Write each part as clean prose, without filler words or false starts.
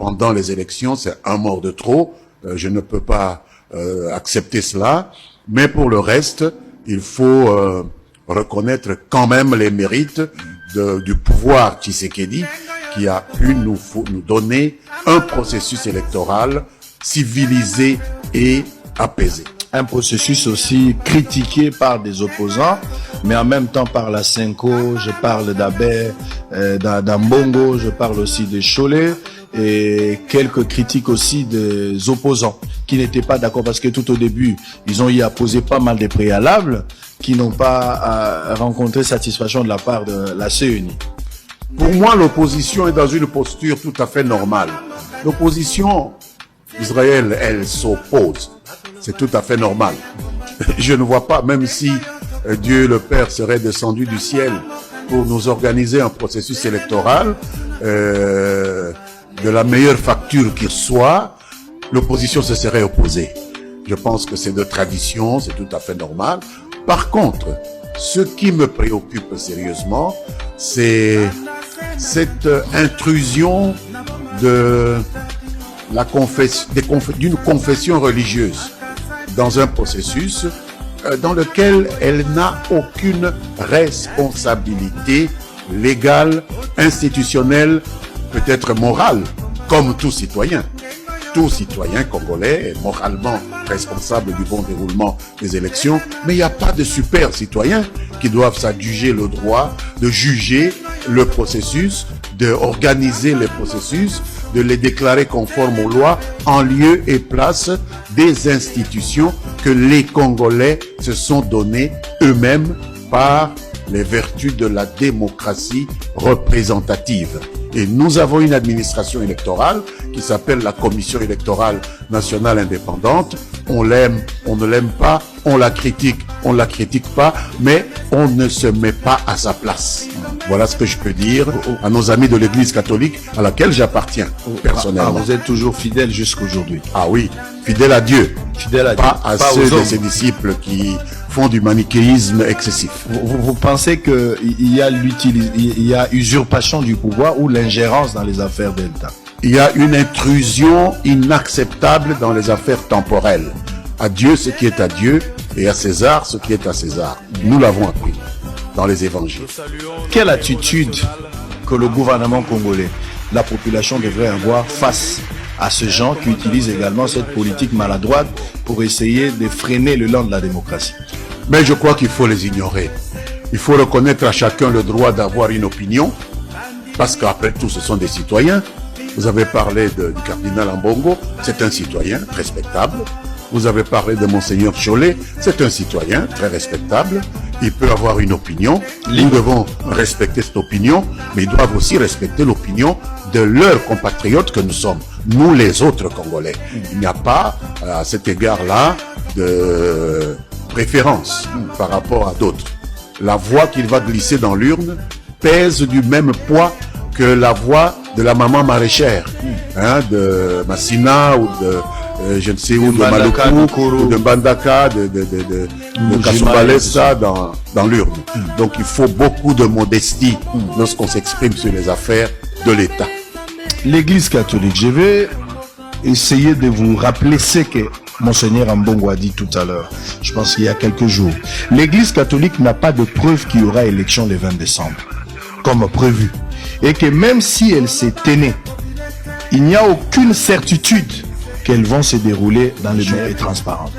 pendant les élections, c'est un mort de trop. Je ne peux pas accepter cela. Mais pour le reste, il faut reconnaître quand même les mérites du pouvoir Tshisekedi, qui a pu nous donner un processus électoral civilisé et apaisé. Un processus aussi critiqué par des opposants, mais en même temps par la Senko, je parle d'Abbé, d'Ambongo, je parle aussi de Cholet, et quelques critiques aussi des opposants qui n'étaient pas d'accord, parce que tout au début, ils ont eu à poser pas mal de préalables qui n'ont pas rencontré satisfaction de la part de la CENI. Pour moi, l'opposition est dans une posture tout à fait normale. L'opposition, Israël, elle s'oppose. C'est tout à fait normal. Je ne vois pas, même si Dieu le Père serait descendu du ciel pour nous organiser un processus électoral de la meilleure facture qu'il soit, l'opposition se serait opposée. Je pense que c'est de tradition, c'est tout à fait normal. Par contre, ce qui me préoccupe sérieusement, c'est cette intrusion d'une confession religieuse dans un processus dans lequel elle n'a aucune responsabilité légale, institutionnelle, peut-être morale, comme tout citoyen. Tout citoyen congolais est moralement responsable du bon déroulement des élections, mais il n'y a pas de super citoyens qui doivent s'adjuger le droit de juger le processus, d'organiser les processus, de les déclarer conformes aux lois en lieu et place des institutions que les Congolais se sont données eux-mêmes par les vertus de la démocratie représentative. Et nous avons une administration électorale qui s'appelle la Commission électorale nationale indépendante. On l'aime, on ne l'aime pas, on la critique pas, mais on ne se met pas à sa place. Voilà ce que je peux dire à nos amis de l'Église catholique à laquelle j'appartiens personnellement. Vous êtes toujours fidèle jusqu'aujourd'hui. Ah oui, fidèle à Dieu. Fidèle à Dieu. Pas à ceux de ses disciples qui font du manichéisme excessif. Vous pensez qu'il y a usurpation du pouvoir ou l'ingérence dans les affaires d'État? Il y a une intrusion inacceptable dans les affaires temporelles. À Dieu ce qui est à Dieu et à César ce qui est à César. Nous l'avons appris dans les évangiles. Quelle attitude que le gouvernement congolais, la population devrait avoir face à ces gens qui utilisent également cette politique maladroite pour essayer de freiner l'élan de la démocratie? Mais je crois qu'il faut les ignorer. Il faut reconnaître à chacun le droit d'avoir une opinion, parce qu'après tout, ce sont des citoyens. Vous avez parlé du cardinal Ambongo, c'est un citoyen respectable. Vous avez parlé de Monseigneur Cholet, c'est un citoyen très respectable. Il peut avoir une opinion. Nous devons respecter cette opinion, mais ils doivent aussi respecter l'opinion de leurs compatriotes que nous sommes, nous les autres Congolais. Il n'y a pas, à cet égard-là, de préférence par rapport à d'autres. La voix qu'il va glisser dans l'urne pèse du même poids que la voix de la maman maraîchère, de Massina ou de je ne sais où, de Maluku ou de Mbandaka, de Kasumbalesa dans l'urne. Donc il faut beaucoup de modestie lorsqu'on s'exprime sur les affaires de l'État. L'Église catholique, je vais essayer de vous rappeler ce que Monseigneur Ambongo a dit tout à l'heure, je pense qu'il y a quelques jours. L'Église catholique n'a pas de preuve qu'il y aura élection le 20 décembre, comme prévu. Et que même si elle s'est tenue, il n'y a aucune certitude qu'elles vont se dérouler dans les manières transparentes.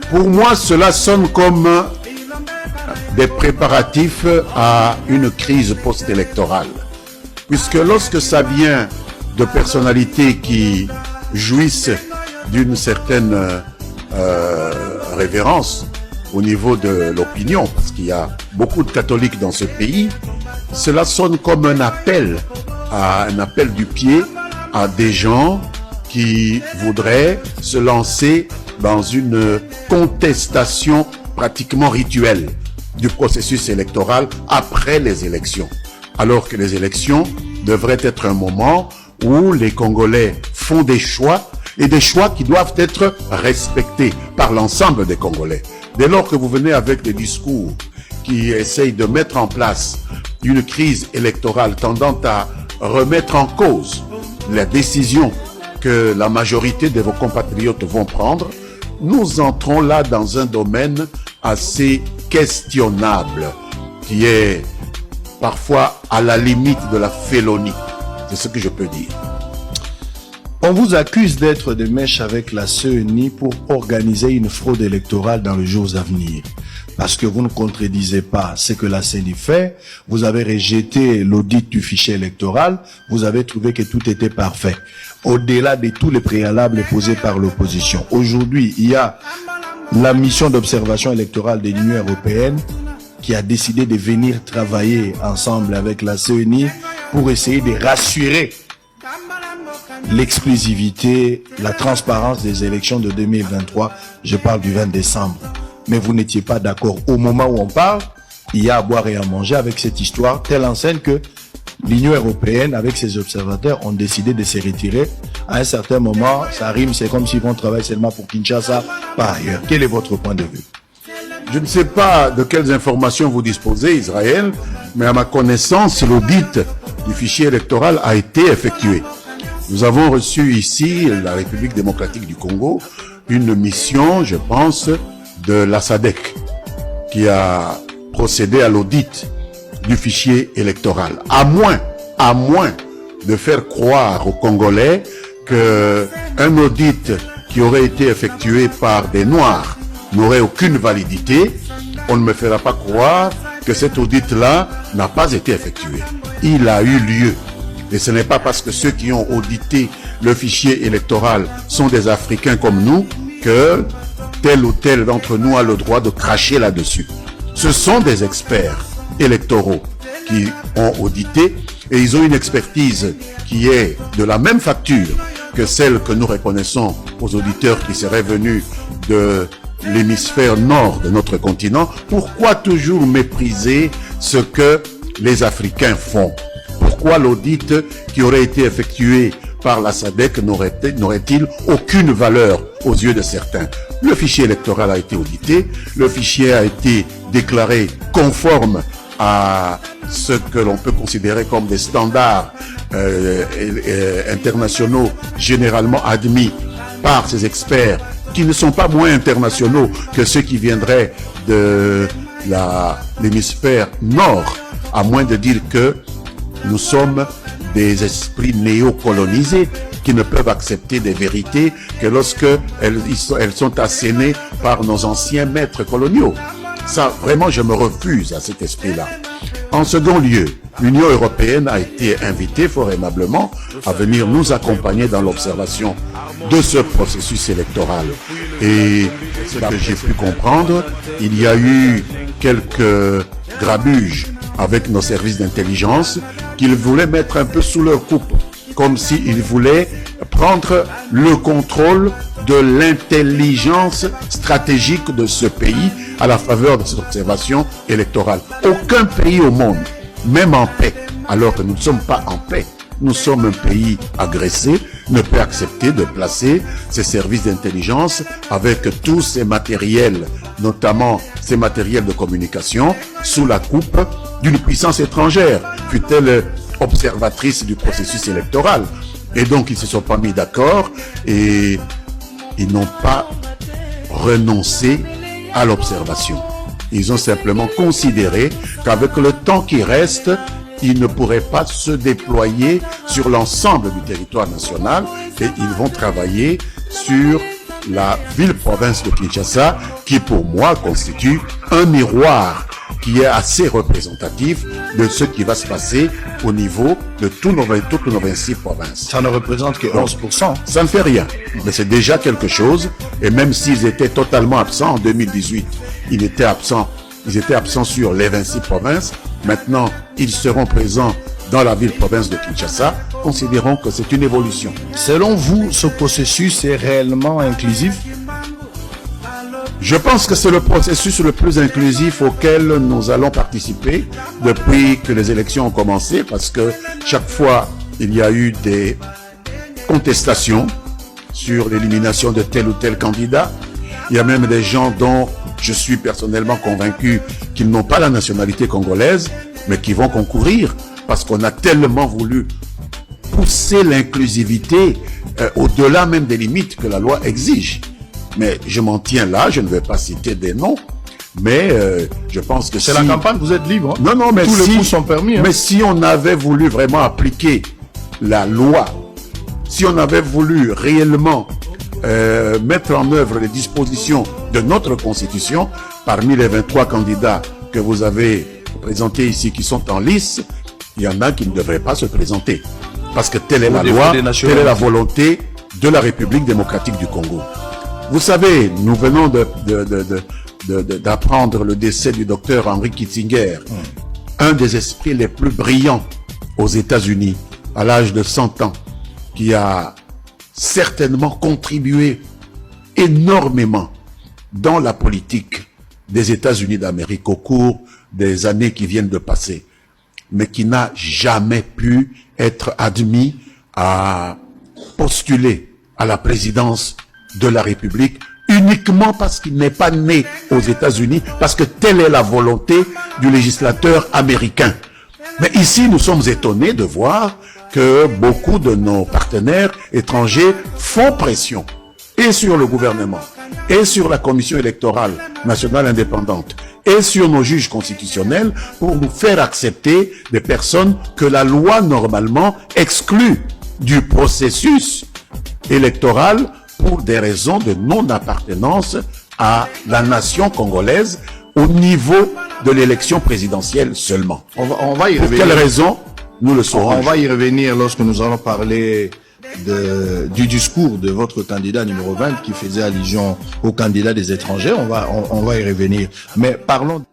Pour moi, cela sonne comme des préparatifs à une crise post-électorale. Puisque lorsque ça vient de personnalités qui jouissent d'une certaine révérence au niveau de l'opinion, parce qu'il y a beaucoup de catholiques dans ce pays, cela sonne comme un appel du pied à des gens qui voudraient se lancer dans une contestation pratiquement rituelle du processus électoral après les élections. Alors que les élections devraient être un moment où les Congolais font des choix, et des choix qui doivent être respectés par l'ensemble des Congolais. Dès lors que vous venez avec des discours qui essayent de mettre en place une crise électorale tendant à remettre en cause la décision que la majorité de vos compatriotes vont prendre, nous entrons là dans un domaine assez questionnable, qui est parfois à la limite de la félonie. C'est ce que je peux dire. On vous accuse d'être de mèche avec la CENI pour organiser une fraude électorale dans les jours à venir. Parce que vous ne contredisez pas ce que la CENI fait, vous avez rejeté l'audit du fichier électoral, vous avez trouvé que tout était parfait. Au-delà de tous les préalables posés par l'opposition. Aujourd'hui, il y a la mission d'observation électorale de l'Union européenne qui a décidé de venir travailler ensemble avec la CENI pour essayer de rassurer l'exclusivité, la transparence des élections de 2023. Je parle du 20 décembre. Mais vous n'étiez pas d'accord. Au moment où on parle, il y a à boire et à manger avec cette histoire, telle enseigne que l'Union européenne, avec ses observateurs, ont décidé de se retirer. À un certain moment, ça rime, c'est comme s'ils vont travailler seulement pour Kinshasa, par ailleurs. Quel est votre point de vue? Je ne sais pas de quelles informations vous disposez, Israël, mais à ma connaissance, l'audit du fichier électoral a été effectué. Nous avons reçu ici, la République démocratique du Congo, une mission, je pense, de la SADC, qui a procédé à l'audit du fichier électoral. À moins de faire croire aux Congolais qu'un audit qui aurait été effectué par des Noirs n'aurait aucune validité, on ne me fera pas croire que cet audit-là n'a pas été effectué. Il a eu lieu. Et ce n'est pas parce que ceux qui ont audité le fichier électoral sont des Africains comme nous que tel ou tel d'entre nous a le droit de cracher là-dessus. Ce sont des experts électoraux qui ont audité et ils ont une expertise qui est de la même facture que celle que nous reconnaissons aux auditeurs qui seraient venus de l'hémisphère nord de notre continent. Pourquoi toujours mépriser ce que les Africains font? Pourquoi l'audit qui aurait été effectué par la SADC n'aurait-il aucune valeur aux yeux de certains? Le fichier électoral a été audité, le fichier a été déclaré conforme à ce que l'on peut considérer comme des standards internationaux généralement admis par ces experts qui ne sont pas moins internationaux que ceux qui viendraient de l'hémisphère nord, à moins de dire que nous sommes des esprits néocolonisés qui ne peuvent accepter des vérités que lorsque elles sont assénées par nos anciens maîtres coloniaux. Ça, vraiment, je me refuse à cet esprit-là. En second lieu, l'Union européenne a été invitée fort aimablement à venir nous accompagner dans l'observation de ce processus électoral. Et ce que j'ai pu comprendre, il y a eu quelques grabuges avec nos services d'intelligence qu'ils voulaient mettre un peu sous leur coupe, comme s'ils voulaient prendre le contrôle de l'intelligence stratégique de ce pays à la faveur de cette observation électorale. Aucun pays au monde, même en paix, alors que nous ne sommes pas en paix, nous sommes un pays agressé, ne peut accepter de placer ses services d'intelligence avec tous ces matériels, notamment ces matériels de communication, sous la coupe d'une puissance étrangère, fut-elle observatrice du processus électoral. Et donc, ils ne se sont pas mis d'accord et ils n'ont pas renoncé à l'observation. Ils ont simplement considéré qu'avec le temps qui reste, ils ne pourraient pas se déployer sur l'ensemble du territoire national et ils vont travailler sur la ville-province de Kinshasa qui, pour moi, constitue un miroir qui est assez représentatif de ce qui va se passer au niveau de toutes nos 26 provinces. Ça ne représente que 11%. Ça ne fait rien, mais c'est déjà quelque chose. Et même s'ils étaient totalement absents en 2018, ils étaient absents sur les 26 provinces. Maintenant, ils seront présents dans la ville-province de Kinshasa. Considérons que c'est une évolution. Selon vous, ce processus est réellement inclusif? Je pense que c'est le processus le plus inclusif auquel nous allons participer depuis que les élections ont commencé, parce que chaque fois, il y a eu des contestations sur l'élimination de tel ou tel candidat. Il y a même des gens dont je suis personnellement convaincu qu'ils n'ont pas la nationalité congolaise, mais qui vont concourir parce qu'on a tellement voulu pousser l'inclusivité au-delà même des limites que la loi exige. Mais je m'en tiens là, je ne vais pas citer des noms, mais je pense que c'est la campagne, vous êtes libre. Hein? Non, non, mais tous les coups sont permis. Hein? Mais si on avait voulu vraiment appliquer la loi, si on avait voulu réellement mettre en œuvre les dispositions de notre Constitution, parmi les 23 candidats que vous avez présentés ici qui sont en lice, il y en a qui ne devraient pas se présenter. Parce que telle est la loi, telle est la volonté de la République démocratique du Congo. Vous savez, nous venons d'apprendre le décès du docteur Henry Kissinger, un des esprits les plus brillants aux États-Unis, à l'âge de 100 ans, qui a certainement contribué énormément dans la politique des États-Unis d'Amérique au cours des années qui viennent de passer, mais qui n'a jamais pu être admis à postuler à la présidence de la République uniquement parce qu'il n'est pas né aux États-Unis, parce que telle est la volonté du législateur américain. Mais ici, nous sommes étonnés de voir que beaucoup de nos partenaires étrangers font pression et sur le gouvernement, et sur la Commission électorale nationale indépendante, et sur nos juges constitutionnels pour nous faire accepter des personnes que la loi normalement exclut du processus électoral pour des raisons de non-appartenance à la nation congolaise au niveau de l'élection présidentielle seulement. On va y pour revenir. quelle raison, nous le saurons. On va y revenir lorsque nous allons parler du discours de votre candidat numéro 20 qui faisait allusion aux candidats des étrangers. On va y revenir. Mais parlons...